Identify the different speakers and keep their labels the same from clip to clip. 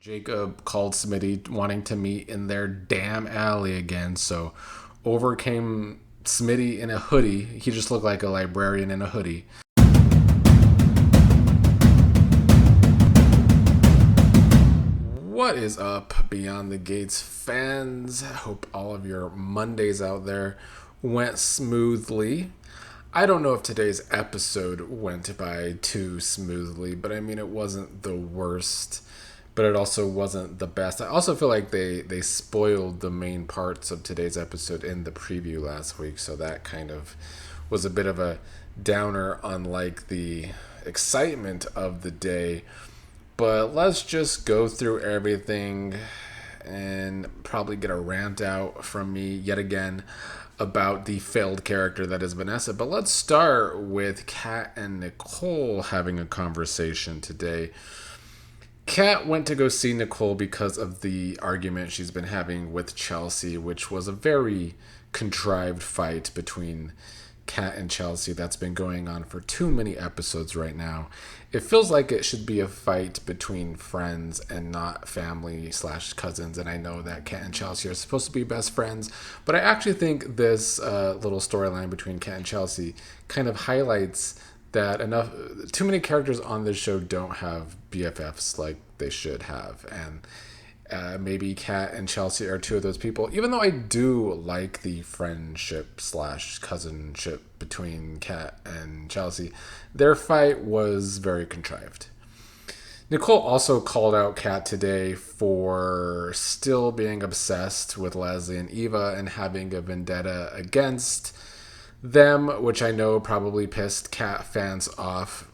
Speaker 1: Jacob called Smitty wanting to meet in their damn alley again, so over came Smitty in a hoodie. He just looked like a librarian in a hoodie. What is up, Beyond the Gates fans? Hope all of your Mondays out there went smoothly. I don't know if today's episode went by too smoothly, but I mean, it wasn't the worst, but it also wasn't the best. I also feel like they spoiled the main parts of today's episode in the preview last week, so that kind of was a bit of a downer, unlike the excitement of the day. But let's just go through everything and probably get a rant out from me yet again about the failed character that is Vanessa. But let's start with Cat and Nicole having a conversation today. Cat went to go see Nicole because of the argument she's been having with Chelsea, which was a very contrived fight between Cat and Chelsea that's been going on for too many episodes right now. It feels like it should be a fight between friends and not family slash cousins. And I know that Cat and Chelsea are supposed to be best friends, but I actually think this little storyline between Cat and Chelsea kind of highlights that too many characters on this show don't have BFFs like they should have. And maybe Cat and Chelsea are two of those people. Even though I do like the friendship slash cousinship between Cat and Chelsea, their fight was very contrived. Nicole also called out Cat today for still being obsessed with Leslie and Eva and having a vendetta against them, which I know probably pissed Cat fans off.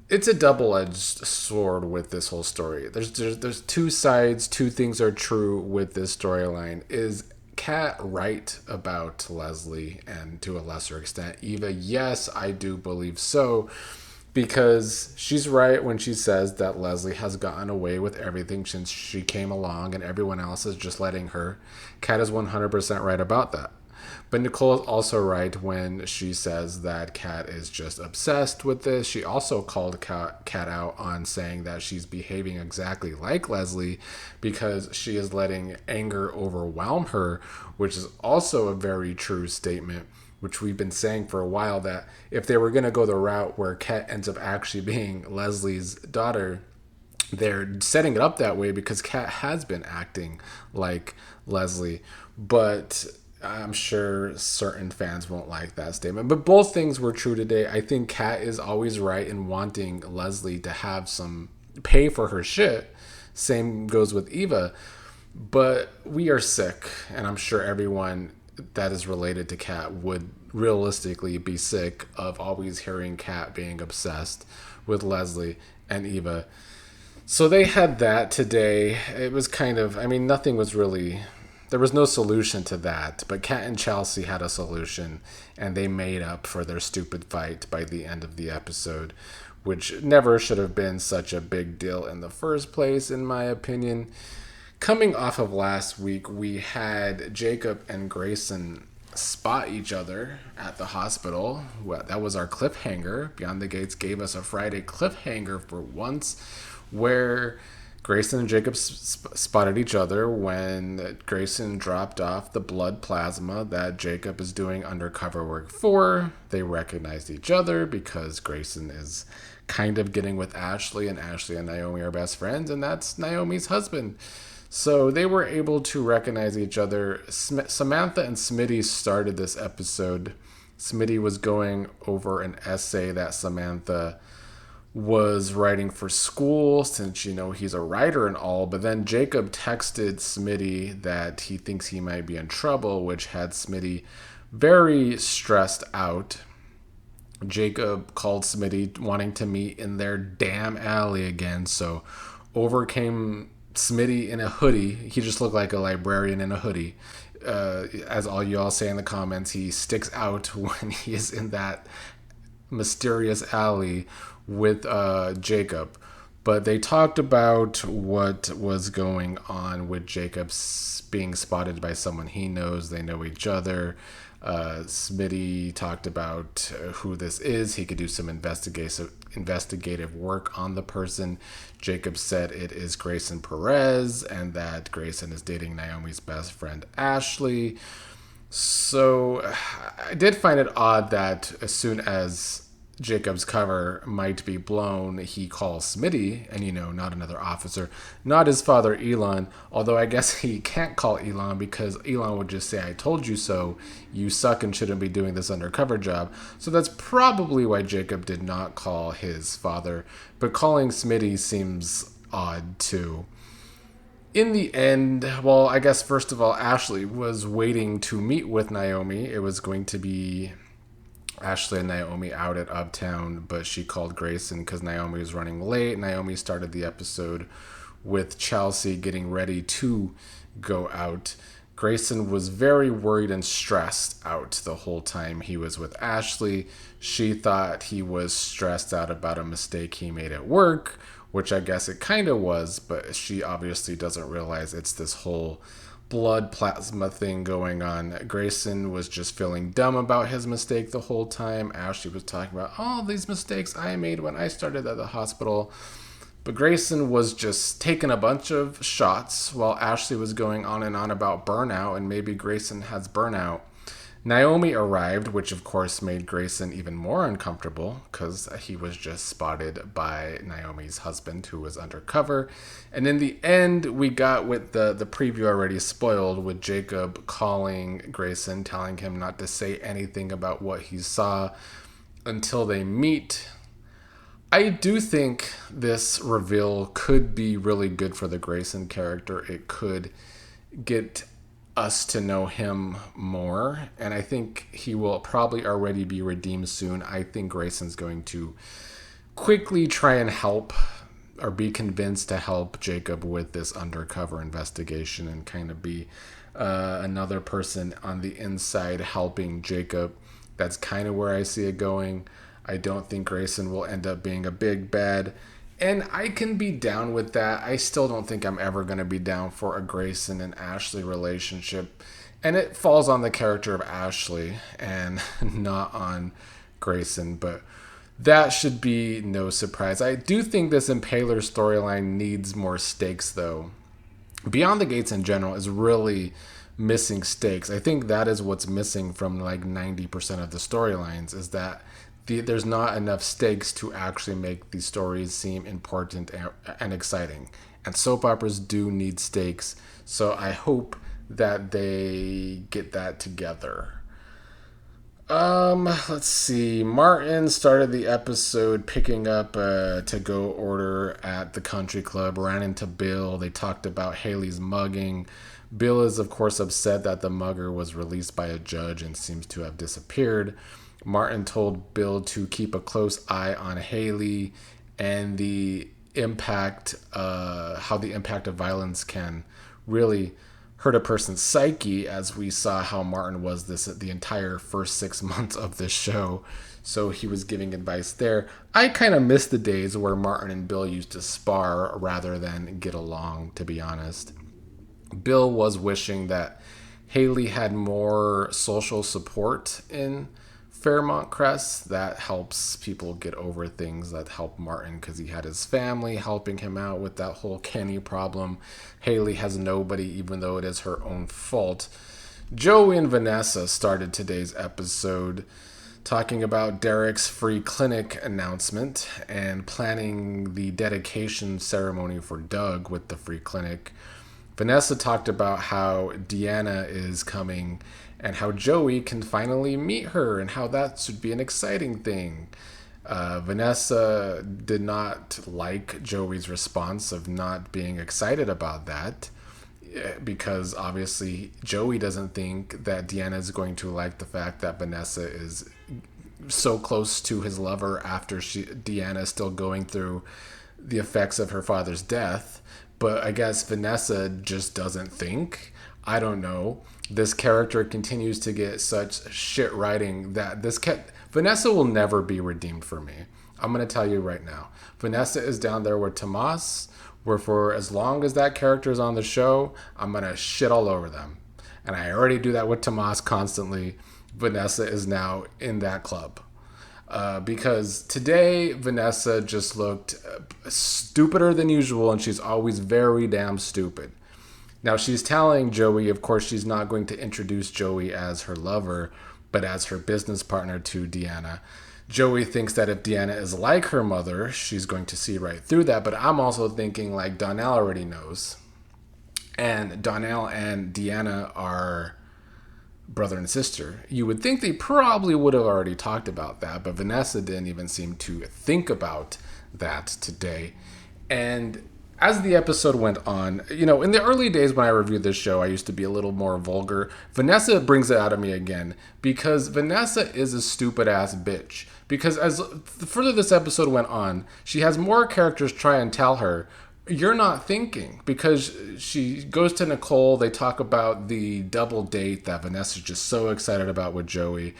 Speaker 1: It's a double-edged sword with this whole story. There's two sides, two things are true with this storyline. Is Cat right about Leslie and to a lesser extent Eva? Yes, I do believe so, because she's right when she says that Leslie has gotten away with everything since she came along and everyone else is just letting her. Cat is 100% right about that. But Nicole is also right when she says that Cat is just obsessed with this. She also called Cat out on saying that she's behaving exactly like Leslie because she is letting anger overwhelm her, which is also a very true statement, which we've been saying for a while, that if they were going to go the route where Cat ends up actually being Leslie's daughter, they're setting it up that way because Cat has been acting like Leslie. But I'm sure certain fans won't like that statement. But both things were true today. I think Kat is always right in wanting Leslie to have some pay for her shit. Same goes with Eva. But we are sick, and I'm sure everyone that is related to Kat would realistically be sick of always hearing Kat being obsessed with Leslie and Eva. So they had that today. It was kind of, I mean, nothing was really, there was no solution to that, but Cat and Chelsea had a solution, and they made up for their stupid fight by the end of the episode, which never should have been such a big deal in the first place, in my opinion. Coming off of last week, we had Jacob and Grayson spot each other at the hospital. Well, that was our cliffhanger. Beyond the Gates gave us a Friday cliffhanger for once, where Grayson and Jacob spotted each other when Grayson dropped off the blood plasma that Jacob is doing undercover work for. They recognized each other because Grayson is kind of getting with Ashley, and Ashley and Naomi are best friends, and that's Naomi's husband. So they were able to recognize each other. Samantha and Smitty started this episode. Smitty was going over an essay that Samantha was writing for school, since he's a writer and all, but then Jacob texted Smitty that he thinks he might be in trouble, which had Smitty very stressed out. Jacob called Smitty wanting to meet in their damn alley again, so over came Smitty in a hoodie. He just looked like a librarian in a hoodie. As all y'all say in the comments, he sticks out when he is in that mysterious alley with Jacob. But they talked about what was going on with Jacob being spotted by someone he knows. They know each other. Smitty talked about who this is. He could do some investigative work on the person. Jacob said it is Grayson Perez and that Grayson is dating Naomi's best friend, Ashley. So I did find it odd that as soon as Jacob's cover might be blown, he calls Smitty, and not another officer, not his father Elon, although I guess he can't call Elon because Elon would just say, I told you so, you suck and shouldn't be doing this undercover job. So that's probably why Jacob did not call his father, but calling Smitty seems odd too. In the end, well, I guess first of all, Ashley was waiting to meet with Naomi. It was going to be Ashley and Naomi out at Uptown, but she called Grayson because Naomi was running late. Naomi started the episode with Chelsea getting ready to go out. Grayson was very worried and stressed out the whole time he was with Ashley. She thought he was stressed out about a mistake he made at work, which I guess it kind of was, but she obviously doesn't realize it's this whole blood plasma thing going on. Grayson was just feeling dumb about his mistake the whole time. Ashley was talking about all these mistakes I made when I started at the hospital. But Grayson was just taking a bunch of shots while Ashley was going on and on about burnout, and maybe Grayson has burnout. Naomi arrived, which of course made Grayson even more uncomfortable because he was just spotted by Naomi's husband who was undercover. And in the end, we got with the preview already spoiled with Jacob calling Grayson, telling him not to say anything about what he saw until they meet. I do think this reveal could be really good for the Grayson character. It could get us to know him more, and I think he will probably already be redeemed soon. I think Grayson's going to quickly try and help or be convinced to help Jacob with this undercover investigation and kind of be another person on the inside helping Jacob. That's kind of where I see it going. I don't think Grayson will end up being a big bad, and I can be down with that. I still don't think I'm ever going to be down for a Grayson and Ashley relationship. And it falls on the character of Ashley and not on Grayson. But that should be no surprise. I do think this Impaler storyline needs more stakes, though. Beyond the Gates in general is really missing stakes. I think that is what's missing from like 90% of the storylines, is that there's not enough stakes to actually make these stories seem important and exciting. And soap operas do need stakes, so I hope that they get that together. Let's see. Martin started the episode picking up a to-go order at the country club, ran into Bill. They talked about Hayley's mugging. Bill is, of course, upset that the mugger was released by a judge and seems to have disappeared. Martin told Bill to keep a close eye on Hayley and the impact, how the impact of violence can really hurt a person's psyche, as we saw how Martin was the entire first 6 months of this show. So he was giving advice there. I kind of miss the days where Martin and Bill used to spar rather than get along, to be honest. Bill was wishing that Hayley had more social support in Fairmont Crest. That helps people get over things. That helped Martin because he had his family helping him out with that whole Kenny problem. Hayley has nobody, even though it is her own fault. Joey and Vanessa started today's episode talking about Derek's free clinic announcement and planning the dedication ceremony for Doug with the free clinic. Vanessa talked about how Deanna is coming and how Joey can finally meet her and how that should be an exciting thing. Vanessa did not like Joey's response of not being excited about that, because obviously Joey doesn't think that Deanna is going to like the fact that Vanessa is so close to his lover after Deanna is still going through the effects of her father's death. But I guess Vanessa just doesn't think. I don't know. This character continues to get such shit writing that Vanessa will never be redeemed for me. I'm going to tell you right now. Vanessa is down there with Tomas, where for as long as that character is on the show, I'm going to shit all over them. And I already do that with Tomas constantly. Vanessa is now in that club. Because today Vanessa just looked stupider than usual, and she's always very damn stupid. Now she's telling Joey, of course, she's not going to introduce Joey as her lover, but as her business partner to Deanna. Joey thinks that if Deanna is like her mother, she's going to see right through that. But I'm also thinking like Donnell already knows. And Donnell and Deanna are brother and sister. You would think they probably would have already talked about that, but Vanessa didn't even seem to think about that today. And as the episode went on, in the early days when I reviewed this show, I used to be a little more vulgar. Vanessa brings it out of me again because Vanessa is a stupid ass bitch. Because as the further this episode went on, she has more characters try and tell her, you're not thinking, because she goes to Nicole. They talk about the double date that Vanessa's just so excited about with Joey.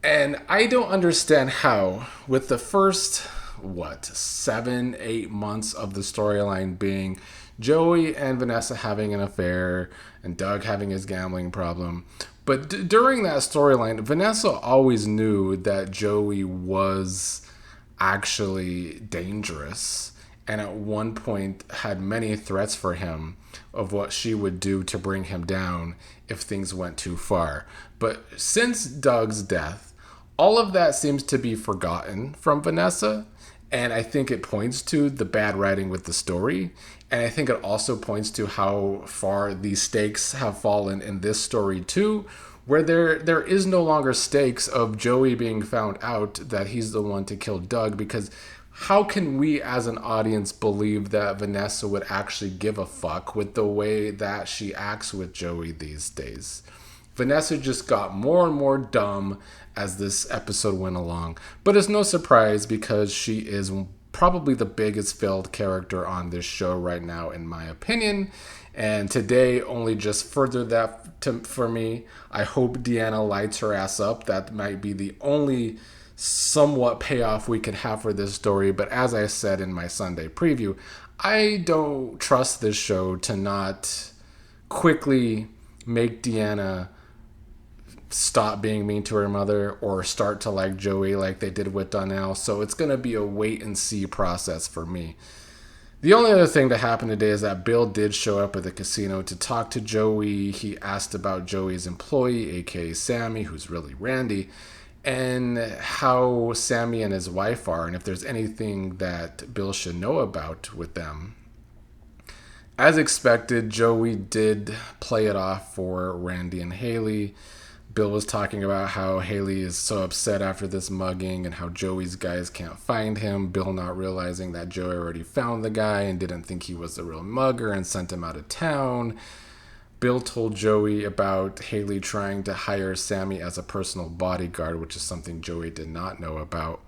Speaker 1: And I don't understand how, with the first 7-8 months of the storyline being Joey and Vanessa having an affair and Doug having his gambling problem. But during that storyline, Vanessa always knew that Joey was actually dangerous, and at one point had many threats for him of what she would do to bring him down if things went too far. But since Doug's death, all of that seems to be forgotten from Vanessa. And I think it points to the bad writing with the story. And I think it also points to how far the stakes have fallen in this story too, where there is no longer stakes of Joey being found out that he's the one to kill Doug. Because how can we as an audience believe that Vanessa would actually give a fuck with the way that she acts with Joey these days? Vanessa just got more and more dumb as this episode went along. But it's no surprise because she is probably the biggest failed character on this show right now, in my opinion. And today only just furthered that for me. I hope Deanna lights her ass up. That might be the only somewhat payoff we could have for this story. But as I said in my Sunday preview, I don't trust this show to not quickly make Deanna stop being mean to her mother or start to like Joey like they did with Donnell. So it's going to be a wait and see process for me. The only other thing that happened today is that Bill did show up at the casino to talk to Joey. He asked about Joey's employee, aka Sammy, who's really Randy, and how Sammy and his wife are, and if there's anything that Bill should know about with them. As expected, Joey did play it off for Randy and Hayley. Bill was talking about how Hayley is so upset after this mugging and how Joey's guys can't find him. Bill not realizing that Joey already found the guy and didn't think he was the real mugger and sent him out of town. Bill told Joey about Hayley trying to hire Sammy as a personal bodyguard, which is something Joey did not know about.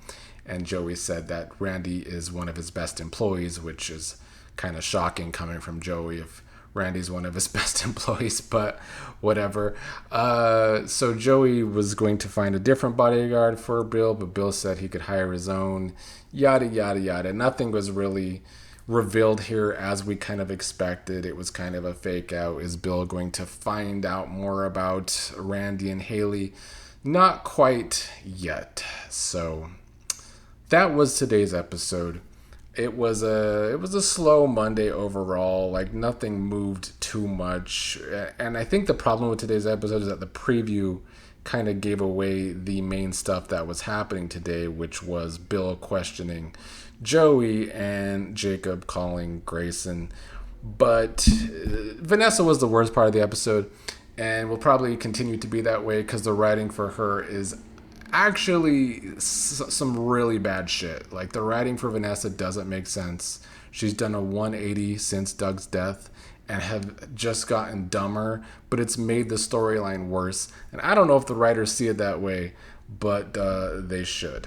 Speaker 1: And Joey said that Randy is one of his best employees, which is kind of shocking coming from Joey if Randy's one of his best employees, but whatever. So Joey was going to find a different bodyguard for Bill, but Bill said he could hire his own, yada, yada, yada. Nothing was really revealed here as we kind of expected. It was kind of a fake out. Is Bill going to find out more about Randy and Hayley? Not quite yet. So that was today's episode. It was a slow Monday overall. Like, nothing moved too much. And I think the problem with today's episode is that the preview kind of gave away the main stuff that was happening today, which was Bill questioning Joey and Jacob calling Grayson. But Vanessa was the worst part of the episode and will probably continue to be that way because the writing for her is actually some really bad shit. Like, the writing for Vanessa doesn't make sense. She's done a 180 since Doug's death and have just gotten dumber, but it's made the storyline worse. And I don't know if the writers see it that way, but they should.